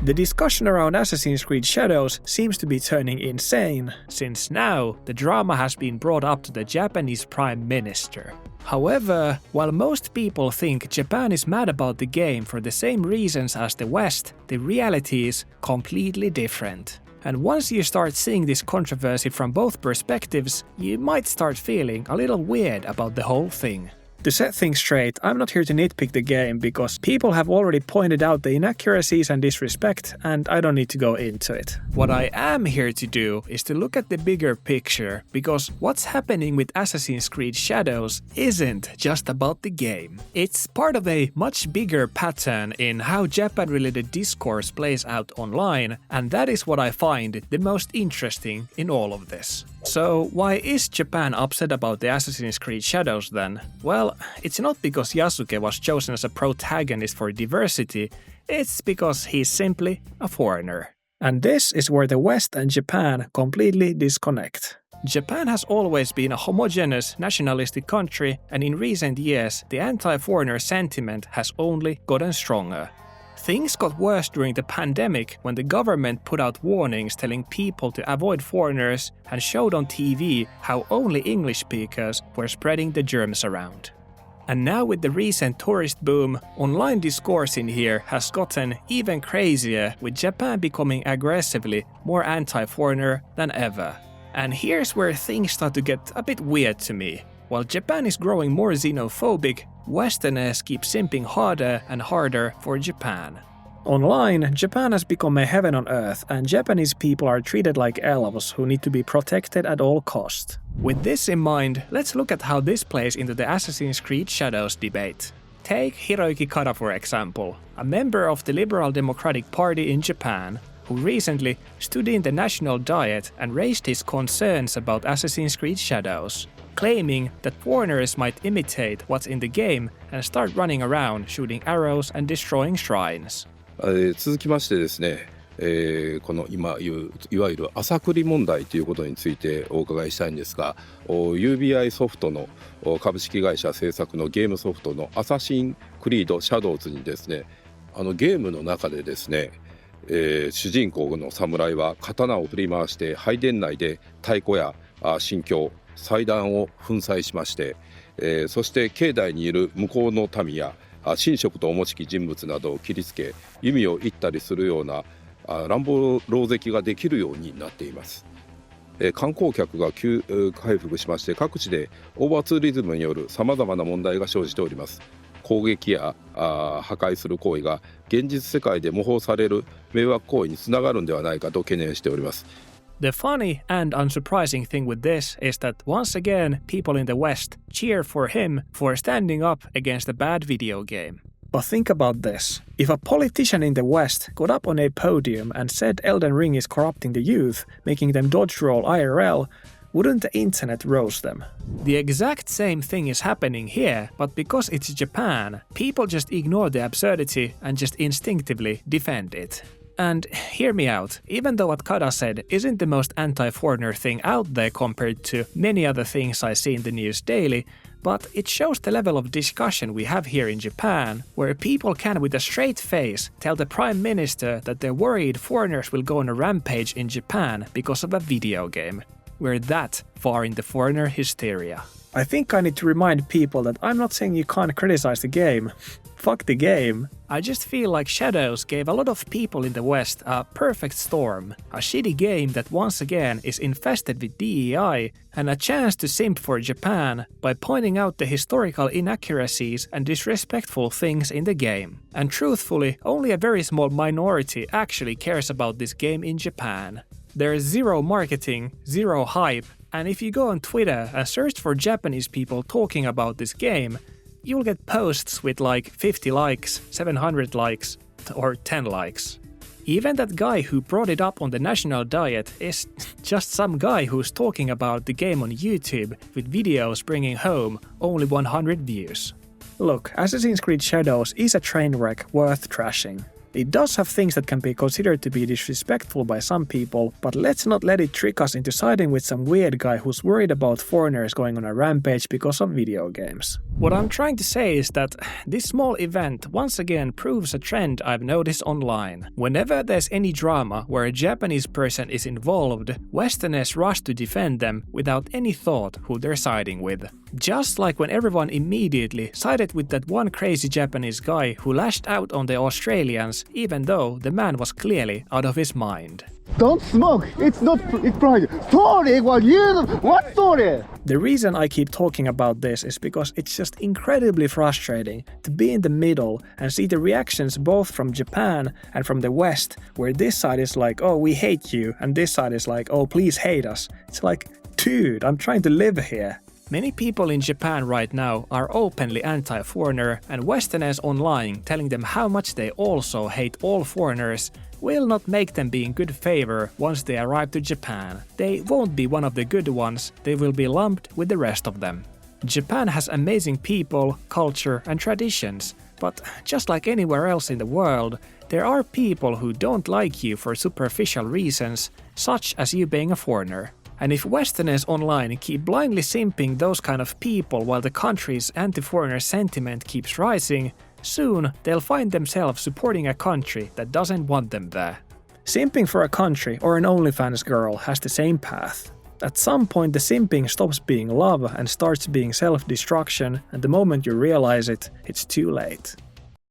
The discussion around Assassin's Creed Shadows seems to be turning insane, since now the drama has been brought up to the Japanese Prime Minister. However, while most people think Japan is mad about the game for the same reasons as the West, the reality is completely different. And once you start seeing this controversy from both perspectives, you might start feeling a little weird about the whole thing. To set things straight, I'm not here to nitpick the game because people have already pointed out the inaccuracies and disrespect, and I don't need to go into it. What I am here to do is to look at the bigger picture, because what's happening with Assassin's Creed Shadows isn't just about the game. It's part of a much bigger pattern in how Japan-related discourse plays out online, and that is what I find the most interesting in all of this. So why is Japan upset about the Assassin's Creed Shadows then? Well, it's not because Yasuke was chosen as a protagonist for diversity, it's because he's simply a foreigner. And this is where the West and Japan completely disconnect. Japan has always been a homogeneous, nationalistic country, and in recent years the anti-foreigner sentiment has only gotten stronger. Things got worse during the pandemic when the government put out warnings telling people to avoid foreigners and showed on TV how only English speakers were spreading the germs around. And now with the recent tourist boom, online discourse in here has gotten even crazier, with Japan becoming aggressively more anti-foreigner than ever. And here's where things start to get a bit weird to me. While Japan is growing more xenophobic, Westerners keep simping harder and harder for Japan. Online, Japan has become a heaven on earth, and Japanese people are treated like elves who need to be protected at all costs. With this in mind, let's look at how this plays into the Assassin's Creed Shadows debate. Take Hiroyuki Kara for example, a member of the Liberal Democratic Party in Japan, who recently stood in the National Diet and raised his concerns about Assassin's Creed Shadows, claiming that foreigners might imitate what's in the game and start running around shooting arrows and destroying shrines. 続きましてですね、この今言ういわゆる朝繰り問題ということについてお伺いしたいんですが、UBI ソフトの株式会社制作のゲームソフトのアサシンクリードシャドウズにですね、ゲームの中でですね、主人公の侍は刀を振り回して拝殿内で太鼓や神教、祭壇を粉砕しまして、そして境内にいる向こうの民や神職とおもしき人物などを切りつけ弓を射ったりするような乱暴狼藉ができるようになっています。観光客が急回復しまして各地でオーバーツーリズムによるさまざまな問題が生じております。攻撃や破壊する行為が現実世界で模倣される迷惑行為につながるんではないかと懸念しております。The funny and unsurprising thing with this is that once again people in the West cheer for him for standing up against a bad video game. But think about this. If a politician in the West got up on a podium and said Elden Ring is corrupting the youth, making them dodge roll IRL, wouldn't the internet roast them? The exact same thing is happening here, but because it's Japan, people just ignore the absurdity and just instinctively defend it. And hear me out, even though what Kara said isn't the most anti-foreigner thing out there compared to many other things I see in the news daily, but it shows the level of discussion we have here in Japan, where people can with a straight face tell the Prime Minister that they're worried foreigners will go on a rampage in Japan because of a video game. We're that far in the foreigner hysteria. I think I need to remind people that I'm not saying you can't criticize the game. Fuck the game. I just feel like Shadows gave a lot of people in the West a perfect storm, a shitty game that once again is infested with DEI, and a chance to simp for Japan by pointing out the historical inaccuracies and disrespectful things in the game. And truthfully, only a very small minority actually cares about this game in Japan. There's zero marketing, zero hype, and if you go on Twitter and search for Japanese people talking about this game, you'll get posts with like 50 likes, 700 likes, or 10 likes. Even that guy who brought it up on the National Diet is just some guy who's talking about the game on YouTube with videos bringing home only 100 views. Look, Assassin's Creed Shadows is a train wreck worth trashing. It does have things that can be considered to be disrespectful by some people, but let's not let it trick us into siding with some weird guy who's worried about foreigners going on a rampage because of video games. What I'm trying to say is that this small event once again proves a trend I've noticed online. Whenever there's any drama where a Japanese person is involved, Westerners rush to defend them without any thought who they're siding with. Just like when everyone immediately sided with that one crazy Japanese guy who lashed out on the Australians even though the man was clearly out of his mind. Don't smoke! It's private. Sorry, what story? The reason I keep talking about this is because it's just incredibly frustrating to be in the middle and see the reactions both from Japan and from the West, where this side is like, oh, we hate you, and this side is like, oh, please hate us. It's like, dude, I'm trying to live here. Many people in Japan right now are openly anti-foreigner, and Westerners online telling them how much they also hate all foreigners will not make them be in good favor once they arrive to Japan. They won't be one of the good ones, they will be lumped with the rest of them. Japan has amazing people, culture and traditions, but just like anywhere else in the world, there are people who don't like you for superficial reasons, such as you being a foreigner. And if Westerners online keep blindly simping those kind of people while the country's anti-foreigner sentiment keeps rising, soon they'll find themselves supporting a country that doesn't want them there. Simping for a country or an OnlyFans girl has the same path. At some point the simping stops being love and starts being self-destruction, and the moment you realize it, it's too late.